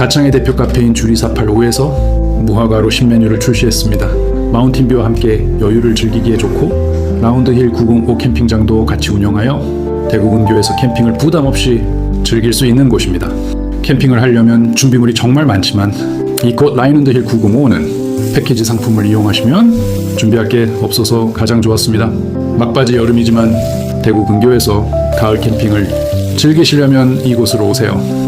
가창의 대표 카페인 주리 485에서 무화과로 신메뉴를 출시했습니다. 마운틴뷰와 함께 여유를 즐기기에 좋고 라운드힐 905 캠핑장도 같이 운영하여 대구 근교에서 캠핑을 부담 없이 즐길 수 있는 곳입니다. 캠핑을 하려면 준비물이 정말 많지만 이곳 라운드힐 905는 패키지 상품을 이용하시면 준비할 게 없어서 가장 좋았습니다. 막바지 여름이지만 대구 근교에서 가을 캠핑을 즐기시려면 이곳으로 오세요.